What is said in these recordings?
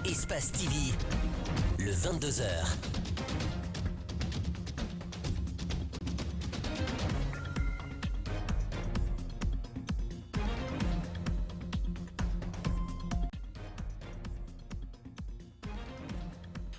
Espace TV, le 22h.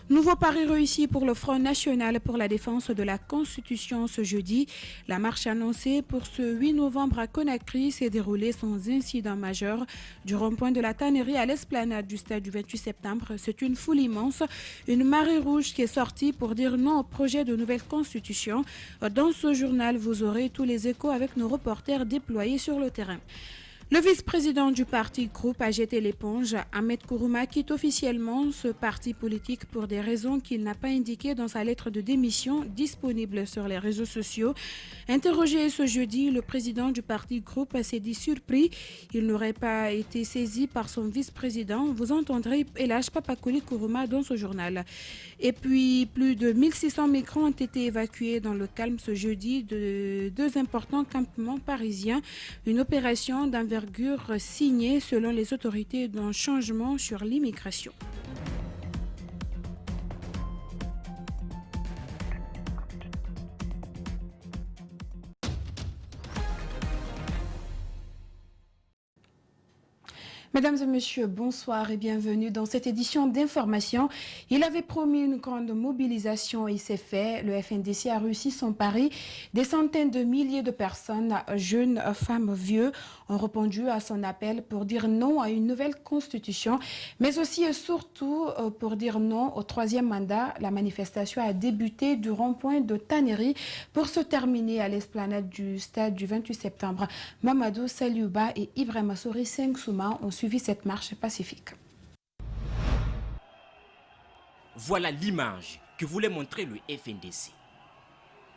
Nouveau pari réussi pour le Front national pour la défense de la Constitution ce jeudi. La marche annoncée pour ce 8 novembre à Conakry s'est déroulée sans incident majeur. Du rond-point de la tannerie à l'esplanade du stade du 28 septembre, c'est une foule immense, une marée rouge qui est sortie pour dire non au projet de nouvelle Constitution. Dans ce journal, vous aurez tous les échos avec nos reporters déployés sur le terrain. Le vice-président du parti groupe a jeté l'éponge. Ahmed Kourouma quitte officiellement ce parti politique pour des raisons qu'il n'a pas indiquées dans sa lettre de démission disponible sur les réseaux sociaux. Interrogé ce jeudi, le président du parti groupe s'est dit surpris. Il n'aurait pas été saisi par son vice-président. Vous entendrez Elhaj Papakouli Kourouma dans ce journal. Et puis, plus de 1600 migrants ont été évacués dans le calme ce jeudi de deux importants campements parisiens. Une opération d'envergure signée selon les autorités d'un changement sur l'immigration. Mesdames et messieurs, bonsoir et bienvenue dans cette édition d'information. Il avait promis une grande mobilisation et c'est fait. Le FNDC a réussi son pari. Des centaines de milliers de personnes, jeunes, femmes, vieux, ont répondu à son appel pour dire non à une nouvelle constitution, mais aussi et surtout pour dire non au troisième mandat. La manifestation a débuté du rond-point de Tannery pour se terminer à l'esplanade du stade du 28 septembre. Mamadou Saliouba et Ibrahima Souri Sengsouma ont suivi cette marche pacifique. Voilà l'image que voulait montrer le FNDC.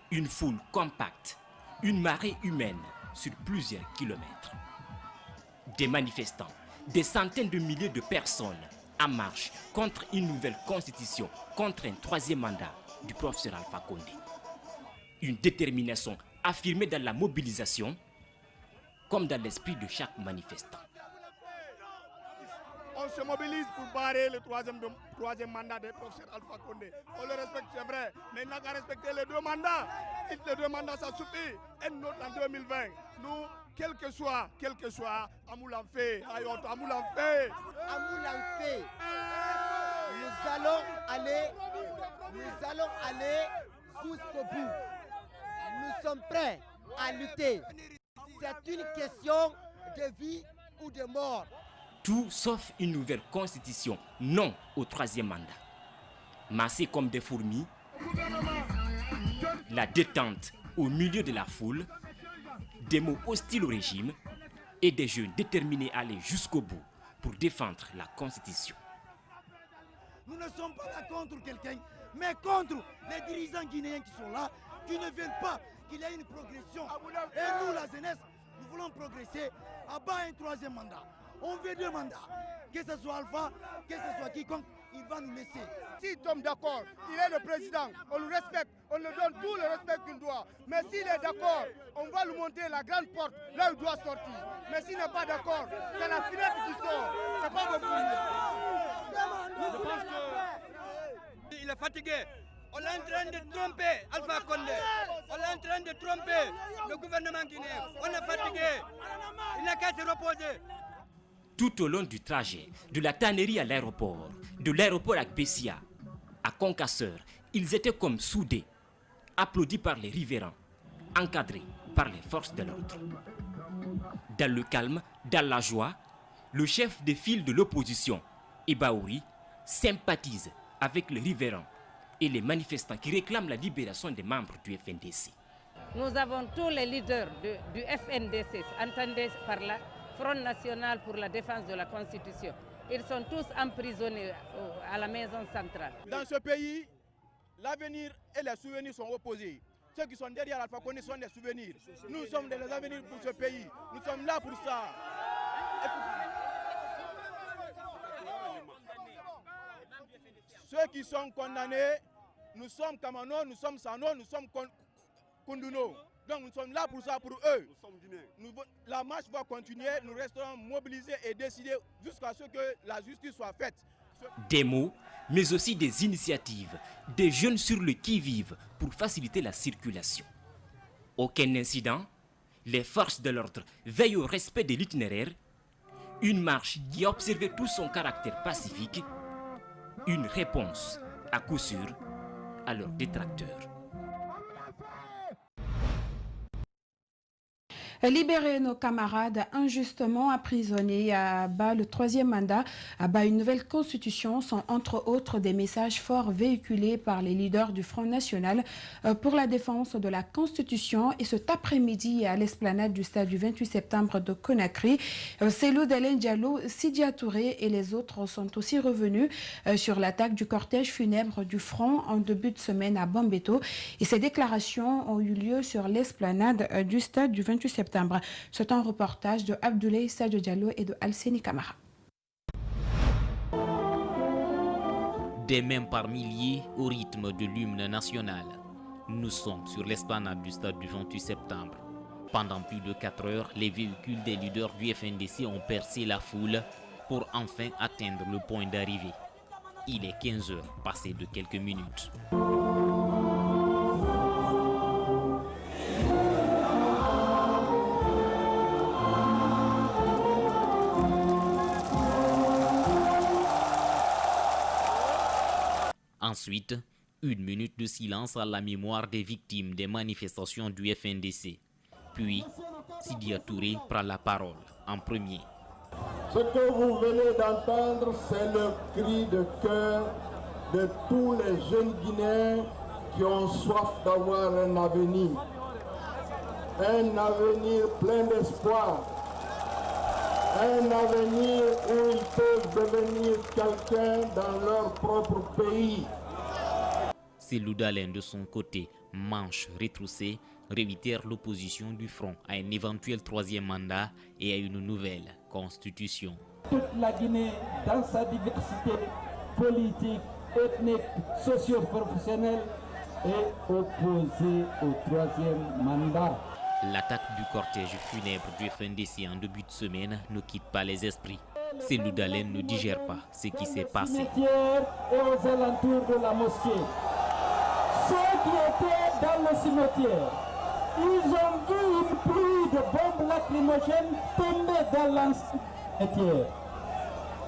Une foule compacte, une marée humaine sur plusieurs kilomètres. Des manifestants, des centaines de milliers de personnes en marche contre une nouvelle constitution, contre un troisième mandat du professeur Alpha Condé. Une détermination affirmée dans la mobilisation comme dans l'esprit de chaque manifestant. On se mobilise pour barrer le troisième mandat du professeur Alpha Condé. On le respecte, c'est vrai, mais il n'a qu'à respecter les deux mandats. Les deux mandats, ça suffit. Et une autre en 2020. Nous, quel que soit, Amoul en fait. Amoul en fait. Nous allons aller jusqu'au bout. Nous sommes prêts à lutter. C'est une question de vie ou de mort. Tout sauf une nouvelle constitution, non au troisième mandat. Massés comme des fourmis, la détente au milieu de la foule, des mots hostiles au régime et des jeunes déterminés à aller jusqu'au bout pour défendre la constitution. Nous ne sommes pas là contre quelqu'un, mais contre les dirigeants guinéens qui sont là, qui ne veulent pas qu'il y ait une progression. Et nous, la jeunesse, nous voulons progresser à bas un troisième mandat. On veut deux mandats, que ce soit Alpha, que ce soit quiconque, il va nous laisser. Si nous sommes d'accord, il est le président, on le respecte, on lui donne tout le respect qu'il doit. Mais s'il est d'accord, on va lui monter la grande porte, là où il doit sortir. Mais s'il n'est pas d'accord, c'est la fenêtre qui sort, c'est pas bon pour lui. Je pense qu'il est fatigué. On est en train de tromper Alpha Condé. On est en train de tromper le gouvernement guinéen. On est fatigué. Il n'a qu'à se reposer. Tout au long du trajet, de la tannerie à l'aéroport, de l'aéroport à Bessia, à Concasseur, ils étaient comme soudés, applaudis par les riverains, encadrés par les forces de l'ordre. Dans le calme, dans la joie, le chef de file de l'opposition, Ibaouri, sympathise avec les riverains et les manifestants qui réclament la libération des membres du FNDC. Nous avons tous les leaders du FNDC, entendez par là, Front national pour la défense de la Constitution. Ils sont tous emprisonnés à la maison centrale. Dans ce pays, l'avenir et les souvenirs sont opposés. Ceux qui sont derrière Alpha Condé sont des souvenirs. Nous sommes des avenirs pour ce pays. Nous sommes là pour ça. Ceux qui sont condamnés, nous sommes Kamano, nous sommes Sano, nous sommes Kunduno. Donc nous sommes là pour ça, pour eux. La marche va continuer, nous resterons mobilisés et décidés jusqu'à ce que la justice soit faite. Des mots, mais aussi des initiatives, des jeunes sur le qui-vive pour faciliter la circulation. Aucun incident, les forces de l'ordre veillent au respect de l'itinéraire, une marche qui a observé tout son caractère pacifique, une réponse à coup sûr à leurs détracteurs. Libérer nos camarades injustement emprisonnés à bas le troisième mandat, à bas une nouvelle constitution sont entre autres des messages forts véhiculés par les leaders du Front National pour la défense de la Constitution. Et cet après-midi à l'esplanade du stade du 28 septembre de Conakry, Cellou Dalein Diallo, Sidya Touré et les autres sont aussi revenus sur l'attaque du cortège funèbre du Front en début de semaine à Bambeto. Et ces déclarations ont eu lieu sur l'esplanade du stade du 28 septembre. C'est un reportage de Abdoulaye Sadio Diallo et de Alseni Kamara. Des mains par milliers au rythme de l'hymne national. Nous sommes sur l'esplanade du stade du 28 septembre. Pendant plus de 4 heures, les véhicules des leaders du FNDC ont percé la foule pour enfin atteindre le point d'arrivée. Il est 15 heures, passé de quelques minutes. Ensuite, 1 minute de silence à la mémoire des victimes des manifestations du FNDC. Puis, Sidya Touré prend la parole en premier. Ce que vous venez d'entendre, c'est le cri de cœur de tous les jeunes Guinéens qui ont soif d'avoir un avenir plein d'espoir, un avenir où ils peuvent devenir quelqu'un dans leur propre pays. Cellou Dalein, de son côté, manche retroussée, réitère l'opposition du Front à un éventuel 3e mandat et à une nouvelle constitution. Toute la Guinée, dans sa diversité politique, ethnique, socio-professionnelle, est opposée au 3e mandat. L'attaque du cortège funèbre du FNDC en début de semaine ne quitte pas les esprits. Cellou Dalein ne digère pas ce qui s'est passé. Et aux alentours de la mosquée. Ceux qui étaient dans le cimetière, ils ont vu une pluie de bombes lacrymogènes tomber dans l'cimetière.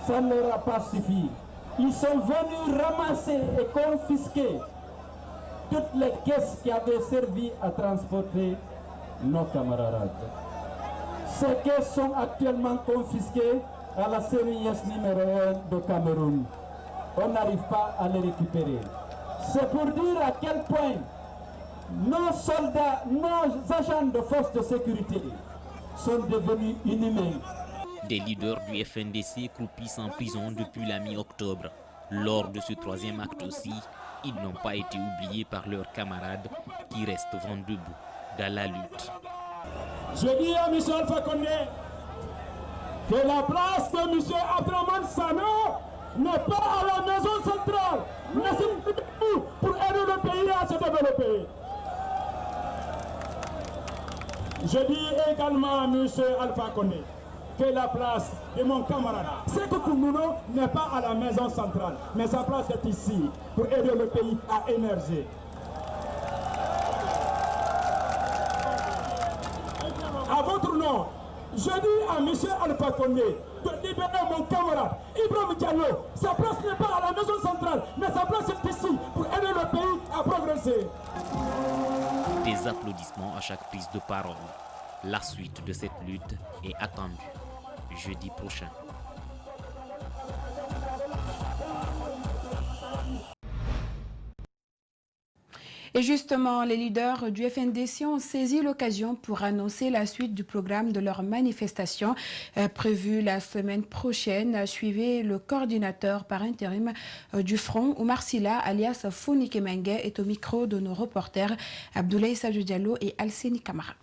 Ça ne leur a pas suffi. Ils sont venus ramasser et confisquer toutes les caisses qui avaient servi à transporter nos camarades. Ces caisses sont actuellement confisquées à la CNIS numéro 1 de Cameroun. On n'arrive pas à les récupérer. C'est pour dire à quel point nos soldats, nos agents de force de sécurité sont devenus inhumains. Des leaders du FNDC croupissent en prison depuis la mi-octobre. Lors de ce 3e acte aussi, ils n'ont pas été oubliés par leurs camarades qui restent vent debout dans la lutte. Je dis à M. Alpha Condé que la place de M. Abdraman Sano n'est pas à la maison centrale, mais c'est pour aider le pays à se développer. Je dis également à M. Alpha Condé que la place de mon camarade, c'est que Koumono n'est pas à la maison centrale, mais sa place est ici pour aider le pays à émerger. À votre nom, je dis à M. Alpha Condé de libérer mon camarade Ibrahim Diallo. Sa place n'est pas à la maison centrale, mais sa place est ici pour aider le pays à progresser. Des applaudissements à chaque prise de parole. La suite de cette lutte est attendue jeudi prochain. Et justement, les leaders du FNDC ont saisi l'occasion pour annoncer la suite du programme de leur manifestation prévue la semaine prochaine. Suivez le coordinateur par intérim du Front, Oumar Silla, alias Founike Mengue, est au micro de nos reporters Abdoulaye Sadio Diallo et Alseni Kamara.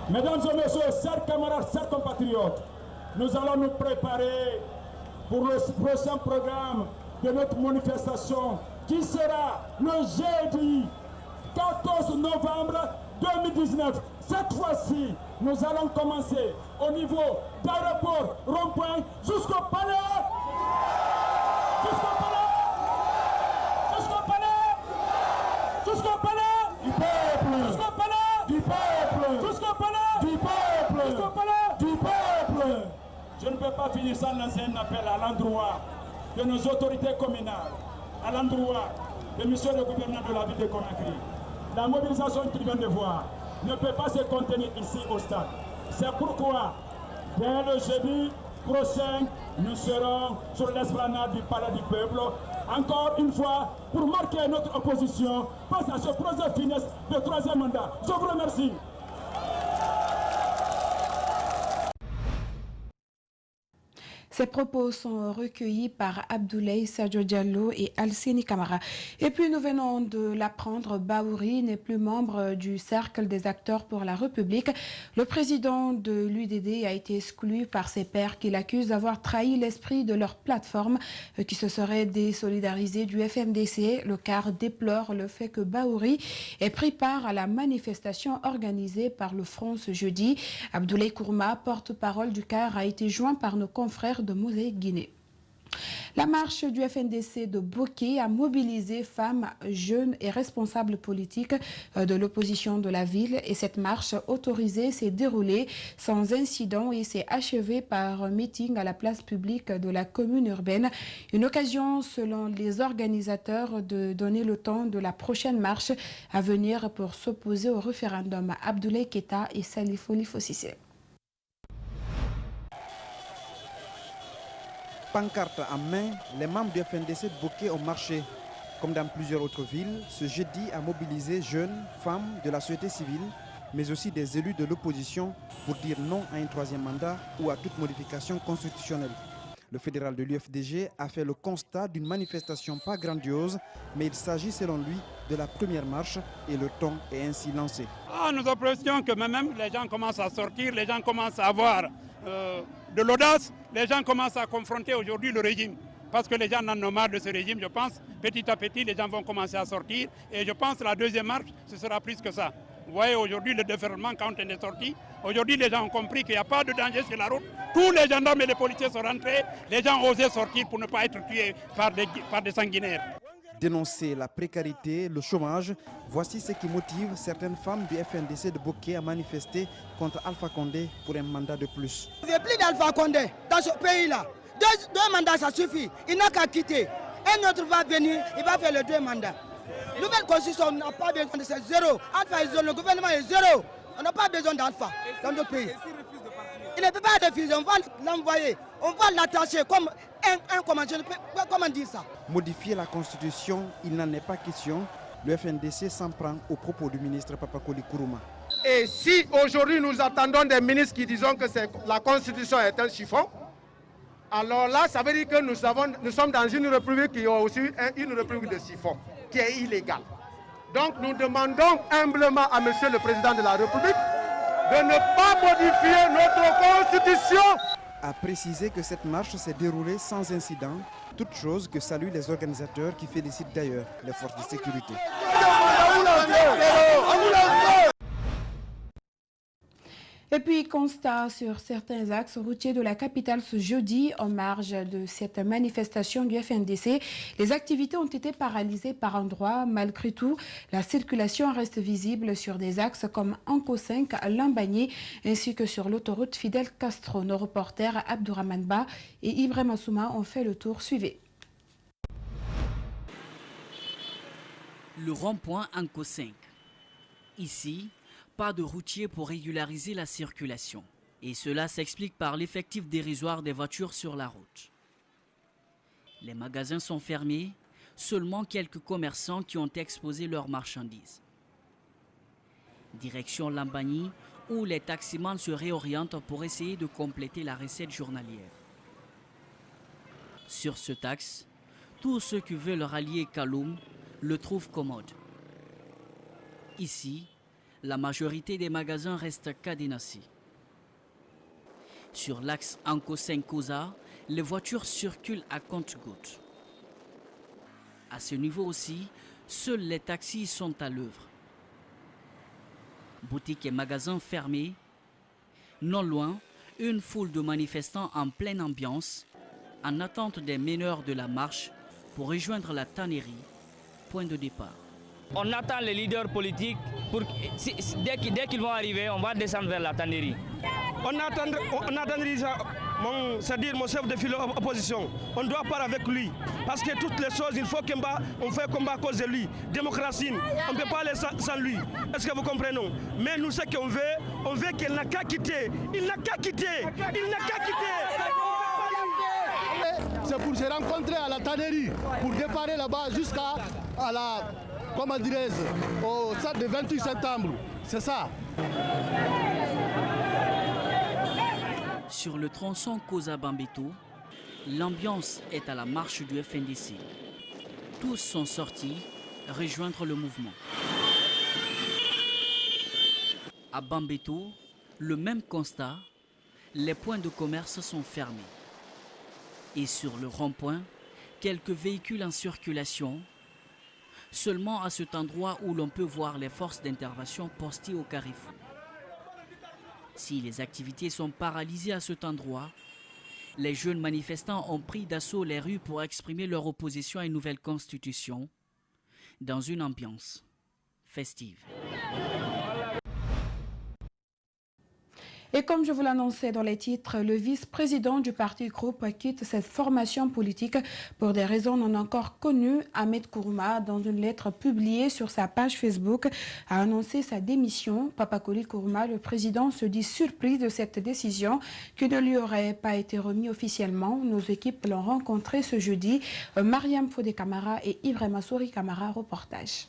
Mesdames et messieurs, chers camarades, chers compatriotes, nous allons nous préparer pour le prochain programme de notre manifestation qui sera le jeudi 14 novembre 2019. Cette fois-ci, nous allons commencer au niveau d'aéroport, rond-point, jusqu'au palais. Jusqu'au palais. Jusqu'au palais. Jusqu'au palais. Du peuple. Jusqu'au palais. Du peuple. Jusqu'au palais. Du peuple. Jusqu'au palais. Du peuple. Je ne peux pas finir sans lancer un appel à l'endroit de nos autorités communales, à l'endroit de monsieur le gouverneur de la ville de Conakry. La mobilisation qu'il vient de voir ne peut pas se contenir ici au stade. C'est pourquoi, dès le jeudi prochain, nous serons sur l'esplanade du Palais du Peuple, encore une fois, pour marquer notre opposition face à ce projet funeste de 3e mandat. Je vous remercie. Ces propos sont recueillis par Abdoulaye Sadio Diallo et Alcini Camara. Et puis nous venons de l'apprendre, Bahouri n'est plus membre du cercle des acteurs pour la République. Le président de l'UDD a été exclu par ses pairs qui l'accusent d'avoir trahi l'esprit de leur plateforme qui se serait désolidarisée du FNDC. Le CAR déplore le fait que Bahouri ait pris part à la manifestation organisée par le Front ce jeudi. Abdoulaye Kourma, porte-parole du CAR, a été joint par nos confrères de Mosaïque Guinée. La marche du FNDC de Boké a mobilisé femmes, jeunes et responsables politiques de l'opposition de la ville. Et cette marche autorisée s'est déroulée sans incident et s'est achevée par un meeting à la place publique de la commune urbaine. Une occasion, selon les organisateurs, de donner le temps de la prochaine marche à venir pour s'opposer au référendum. Abdoulaye Keita et Salifou Lifo-Sissé. Pancarte en main, les membres du FNDC de Boké ont marché. Comme dans plusieurs autres villes, ce jeudi a mobilisé jeunes, femmes de la société civile, mais aussi des élus de l'opposition pour dire non à un 3e mandat ou à toute modification constitutionnelle. Le fédéral de l'UFDG a fait le constat d'une manifestation pas grandiose, mais il s'agit selon lui de la première marche et le ton est ainsi lancé. Nous apprécions que même les gens commencent à sortir, les gens commencent à avoir de l'audace, les gens commencent à confronter aujourd'hui le régime. Parce que les gens en ont marre de ce régime, je pense. Petit à petit, les gens vont commencer à sortir. Et je pense que la deuxième marche, ce sera plus que ça. Vous voyez aujourd'hui le déferlement quand on est sorti. Aujourd'hui, les gens ont compris qu'il n'y a pas de danger sur la route. Tous les gendarmes et les policiers sont rentrés. Les gens ont osé sortir pour ne pas être tués par des sanguinaires. Dénoncer la précarité, le chômage, voici ce qui motive certaines femmes du FNDC de Boké à manifester contre Alpha Condé pour un mandat de plus. Il n'y a plus d'Alpha Condé dans ce pays-là. Deux mandats, ça suffit. Il n'a qu'à quitter. Un autre va venir, il va faire les 2 mandats. Nouvelle constitution, on n'a pas besoin de ces zéro. Alpha est zéro, le gouvernement est zéro. On n'a pas besoin d'Alpha dans notre pays. Il ne peut pas refuser, on va l'envoyer, on va l'attacher comme un commandant. Comment dire ça? Modifier la constitution, il n'en est pas question. Le FNDC s'en prend aux propos du ministre Papakoli Kourouma. Et si aujourd'hui nous attendons des ministres qui disent que la constitution est un chiffon, alors là, ça veut dire que nous sommes dans une république qui est aussi une république de chiffon, qui est illégale. Donc nous demandons humblement à monsieur le président de la République de ne pas modifier notre constitution. A précisé que cette marche s'est déroulée sans incident, toute chose que saluent les organisateurs qui félicitent d'ailleurs les forces de sécurité. Et puis, constat sur certains axes routiers de la capitale ce jeudi, en marge de cette manifestation du FNDC. Les activités ont été paralysées par endroits. Malgré tout, la circulation reste visible sur des axes comme Anko 5 à Lambagné, ainsi que sur l'autoroute Fidel Castro. Nos reporters Abdourahmane Ba et Ibrahim Assouma ont fait le tour. Suivez. Le rond-point Anko 5. Ici, pas de routier pour régulariser la circulation. Et cela s'explique par l'effectif dérisoire des voitures sur la route. Les magasins sont fermés, seulement quelques commerçants qui ont exposé leurs marchandises. Direction Lambagny, où les taximans se réorientent pour essayer de compléter la recette journalière. Sur ce taxe, tous ceux qui veulent rallier Kaloum le trouvent commode. Ici, la majorité des magasins restent cadenassés. Sur l'axe Anko 5-Koza, les voitures circulent à compte-gouttes. À ce niveau aussi, seuls les taxis sont à l'œuvre. Boutiques et magasins fermés. Non loin, Une foule de manifestants en pleine ambiance, en attente des meneurs de la marche pour rejoindre la tannerie, point de départ. On attend les leaders politiques pour dès qu'ils vont arriver, on va descendre vers la tannerie. On attendrit ça, c'est-à-dire mon chef de file opposition. On doit parler avec lui. Parce que toutes les choses, il faut qu'on fait combat à cause de lui. Démocratie, on ne peut pas aller sans lui. Est-ce que vous comprenez? Mais nous, ce qu'on veut qu'il n'a qu'à quitter. Il n'a qu'à quitter. Il n'a qu'à quitter. C'est pour se rencontrer à la tannerie, pour déparer là-bas jusqu'à la, comment dirais-je, au stade de 28 septembre. C'est ça. Sur le tronçon Koza-Bambeto, l'ambiance est à la marche du FNDC. Tous sont sortis rejoindre le mouvement. À Bambeto, le même constat, les points de commerce sont fermés. Et sur le rond-point, quelques véhicules en circulation, seulement à cet endroit où l'on peut voir les forces d'intervention postées au carrefour. Si les activités sont paralysées à cet endroit, les jeunes manifestants ont pris d'assaut les rues pour exprimer leur opposition à une nouvelle constitution dans une ambiance festive. Et comme je vous l'annonçais dans les titres, le vice-président du parti groupe quitte cette formation politique pour des raisons non encore connues. Ahmed Kourouma, dans une lettre publiée sur sa page Facebook, a annoncé sa démission. Papakoli Kourouma, le président, se dit surpris de cette décision qui ne lui aurait pas été remise officiellement. Nos équipes l'ont rencontré ce jeudi. Mariam Fodé Camara et Ibrahima Souri Camara, reportage.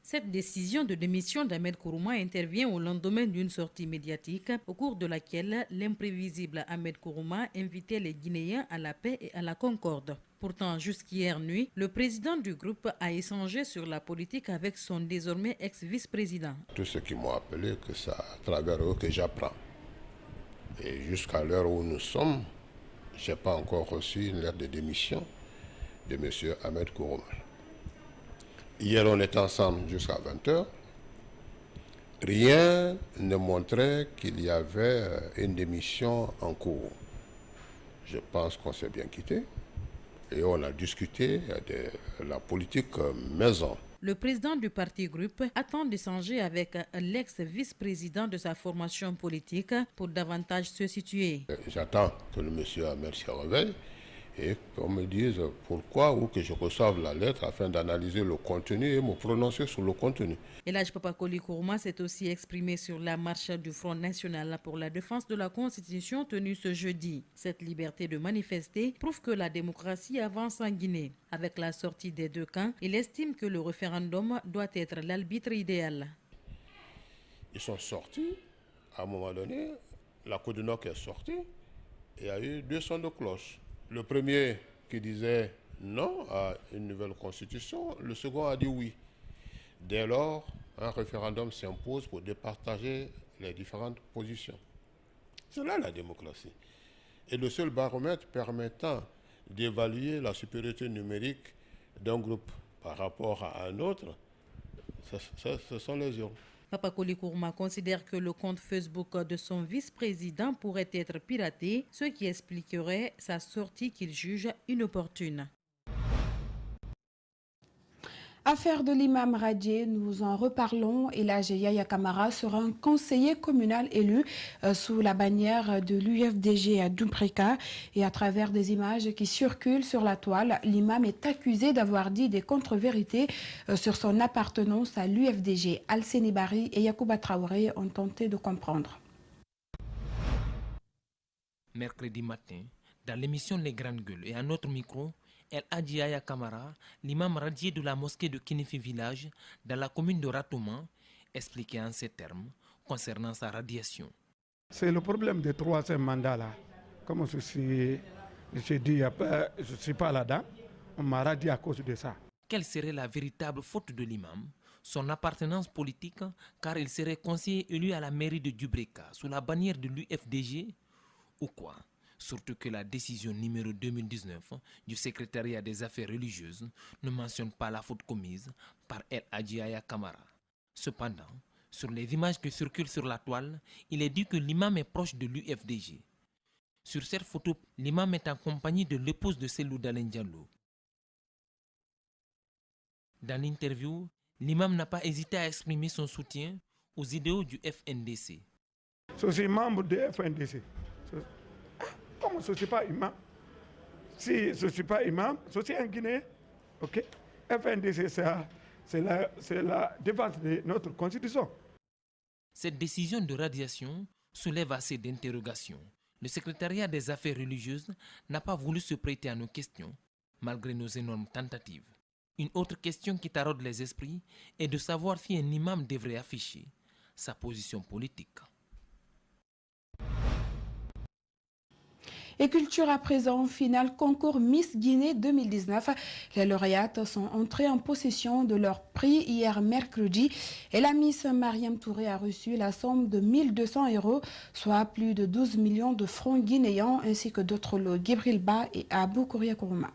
Cette décision de démission d'Ahmed Kourouma intervient au lendemain d'une sortie médiatique au cours de laquelle l'imprévisible Ahmed Kourouma invitait les Guinéens à la paix et à la concorde. Pourtant, jusqu'hier nuit, le président du groupe a échangé sur la politique avec son désormais ex-vice-président. Tout ce qui m'ont appelé, que c'est à travers eux que j'apprends. Et jusqu'à l'heure où nous sommes, je n'ai pas encore reçu une lettre de démission de M. Ahmed Kourouma. Hier, on était ensemble jusqu'à 20h. Rien ne montrait qu'il y avait une démission en cours. Je pense qu'on s'est bien quitté et on a discuté de la politique maison. Le président du parti groupe attend d'échanger avec l'ex-vice-président de sa formation politique pour davantage se situer. J'attends que le monsieur Ahmed se réveille et qu'on me dise pourquoi ou que je reçoive la lettre afin d'analyser le contenu et me prononcer sur le contenu. Elhadji Papakoli Kourouma s'est aussi exprimé sur la marche du Front National pour la défense de la Constitution tenue ce jeudi. Cette liberté de manifester prouve que la démocratie avance en Guinée. Avec la sortie des deux camps, il estime que le référendum doit être l'arbitre idéal. Ils sont sortis, à un moment donné, la Côte du Nord est sortie et il y a eu deux sons de cloche. Le premier qui disait non à une nouvelle constitution, le second a dit oui. Dès lors, un référendum s'impose pour départager les différentes positions. C'est là la démocratie. Et le seul baromètre permettant d'évaluer la supériorité numérique d'un groupe par rapport à un autre, ce sont les urnes. Papakoli Kourouma considère que le compte Facebook de son vice-président pourrait être piraté, ce qui expliquerait sa sortie qu'il juge inopportune. Affaire de l'imam Radié, nous en reparlons. Elhadji Yaya Camara sera un conseiller communal élu sous la bannière de l'UFDG à Doubrika. Et à travers des images qui circulent sur la toile, l'imam est accusé d'avoir dit des contre-vérités sur son appartenance à l'UFDG. Alseni Bari et Yacouba Traoré ont tenté de comprendre. Mercredi matin, dans l'émission Les Grandes Gueules et à notre micro, Elhadji Yaya Camara, l'imam radié de la mosquée de Kinifi Village, dans la commune de Ratouma, expliquait en ces termes concernant sa radiation. C'est le problème des troisième mandats là. Comme je suis dit, je ne suis pas là-dedans, on m'a radié à cause de ça. Quelle serait la véritable faute de l'imam? Son appartenance politique, car il serait conseiller élu à la mairie de Doubrika sous la bannière de l'UFDG, ou quoi? Surtout que la décision numéro 2019 du secrétariat des affaires religieuses ne mentionne pas la faute commise par Elhadji Yaya Camara. Cependant, Sur les images qui circulent sur la toile, il est dit que l'imam est proche de l'UFDG. Sur cette photo, l'imam est en compagnie de l'épouse de Cellou Dalein Diallo. Dans l'interview, l'imam n'a pas hésité à exprimer son soutien aux idéaux du FNDC. Je suis membre du FNDC. Comment je ne suis pas imam? Si je ne suis pas imam, je suis un Guinéen. Ok? FNDC, c'est la défense de notre constitution. Cette décision de radiation soulève assez d'interrogations. Le secrétariat des affaires religieuses n'a pas voulu se prêter à nos questions, malgré nos énormes tentatives. Une autre question qui taraude les esprits est de savoir si un imam devrait afficher sa position politique. Et culture à présent, finale concours Miss Guinée 2019. Les lauréates sont entrées en possession de leur prix hier mercredi et la Miss Mariam Touré a reçu la somme de 1 200 €, soit plus de 12 millions de francs guinéens, ainsi que d'autres lots Gibril Ba et Abou Kouria Kourouma.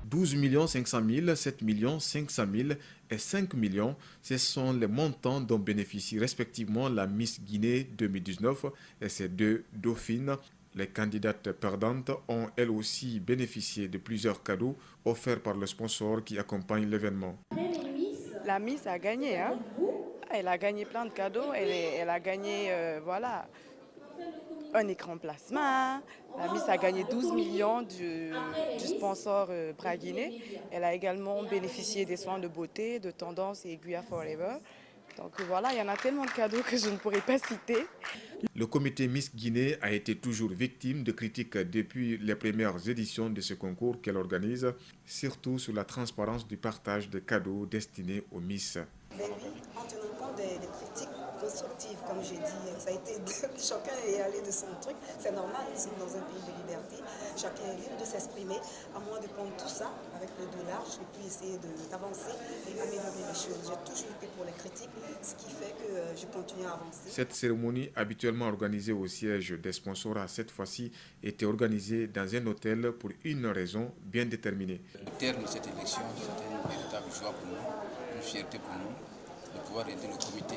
12 500 000, 7 500 000 et 5 millions, ce sont les montants dont bénéficient respectivement la Miss Guinée 2019 et ses deux dauphines. Les candidates perdantes ont elles aussi bénéficié de plusieurs cadeaux offerts par le sponsor qui accompagne l'événement. La Miss a gagné, hein? Elle a gagné plein de cadeaux, elle a gagné voilà, un écran plasma, la Miss a gagné 12 millions du sponsor Bra Guinée. Elle a également bénéficié des soins de beauté, de Tendance et Aiguilla Forever. Donc voilà, il y en a tellement de cadeaux que je ne pourrais pas citer. Le comité Miss Guinée a été toujours victime de critiques depuis les premières éditions de ce concours qu'elle organise, surtout sur la transparence du partage des cadeaux destinés aux Miss. En tenant compte des critiques constructives, comme j'ai dit, ça a été chacun est allé de son truc, c'est normal, nous sommes dans un pays de liberté, chacun est libre de s'exprimer, à moins de prendre tout ça avec le dos large et puis essayer d'avancer et améliorer les choses. J'ai toujours été pour les critiques, ce qui fait que je continue à avancer. Cette cérémonie, habituellement organisée au siège des sponsors, a cette fois-ci été organisée dans un hôtel pour une raison bien déterminée. Le terme de cette élection, c'est une véritable joie pour nous, une fierté pour nous, de pouvoir aider le comité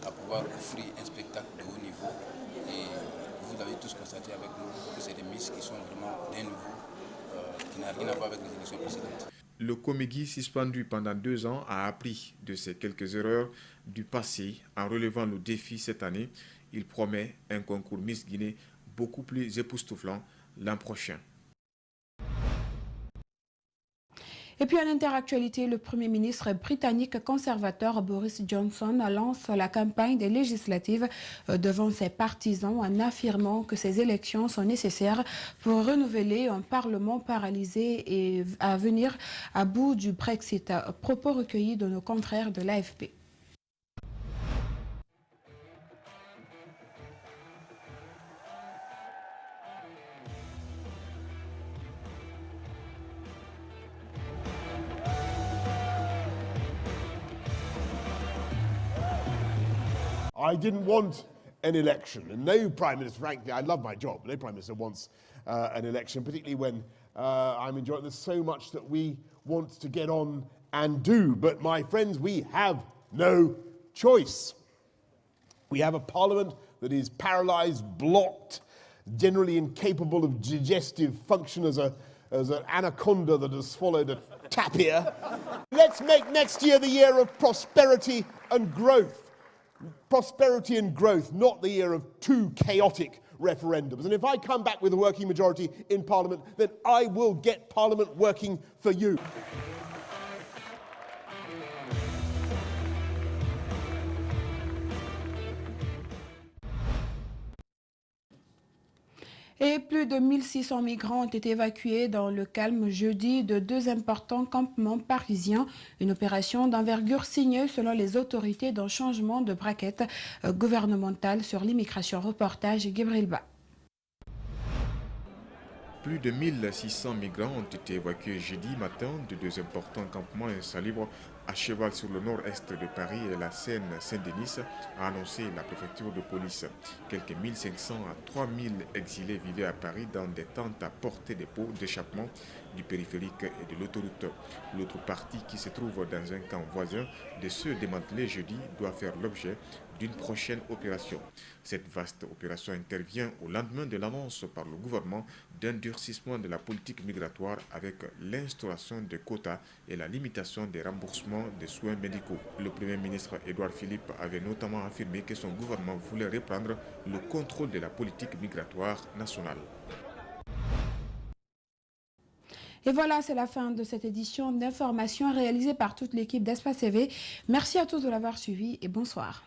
à pouvoir offrir un spectacle de haut niveau. Et vous l'avez tous constaté avec nous que c'est des Miss qui sont vraiment d'un niveau qui n'a rien à voir avec les élections précédentes. Le Comédie, suspendu pendant 2 ans, a appris de ses quelques erreurs du passé en relevant le défi cette année. Il promet un concours Miss Guinée beaucoup plus époustouflant l'an prochain. Et puis en interactualité, le Premier ministre britannique conservateur Boris Johnson lance la campagne des législatives devant ses partisans en affirmant que ces élections sont nécessaires pour renouveler un Parlement paralysé et à venir à bout du Brexit. Propos recueillis de nos confrères de l'AFP. I didn't want an election, and no Prime Minister, frankly, I love my job, no Prime Minister wants an election, particularly when I'm enjoying, there's so much that we want to get on and do, but my friends, we have no choice. We have a parliament that is paralysed, blocked, generally incapable of digestive function as an anaconda that has swallowed a tapir. Let's make next year the year of prosperity and growth. Prosperity and growth, not the year of 2 chaotic referendums. And if I come back with a working majority in Parliament, then I will get Parliament working for you. Et plus de 1600 migrants ont été évacués dans le calme jeudi de 2 importants campements parisiens. Une opération d'envergure signée selon les autorités d'un changement de braquette gouvernementale sur l'immigration. Reportage Gibril Ba. Plus de 1600 migrants ont été évacués jeudi matin de 2 importants campements insalubres À cheval sur le nord-est de Paris et la Seine-Saint-Denis, a annoncé la préfecture de police. Quelques 1500 à 3000 exilés vivaient à Paris dans des tentes à portée des pots d'échappement du périphérique et de l'autoroute. L'autre partie, qui se trouve dans un camp voisin de ceux démantelés jeudi, doit faire l'objet d'une prochaine opération. Cette vaste opération intervient au lendemain de l'annonce par le gouvernement d'un durcissement de la politique migratoire avec l'instauration de quotas et la limitation des remboursements des soins médicaux. Le Premier ministre Édouard Philippe avait notamment affirmé que son gouvernement voulait reprendre le contrôle de la politique migratoire nationale. Et voilà, c'est la fin de cette édition d'information réalisée par toute l'équipe d'Espace TV. Merci à tous de l'avoir suivi et bonsoir.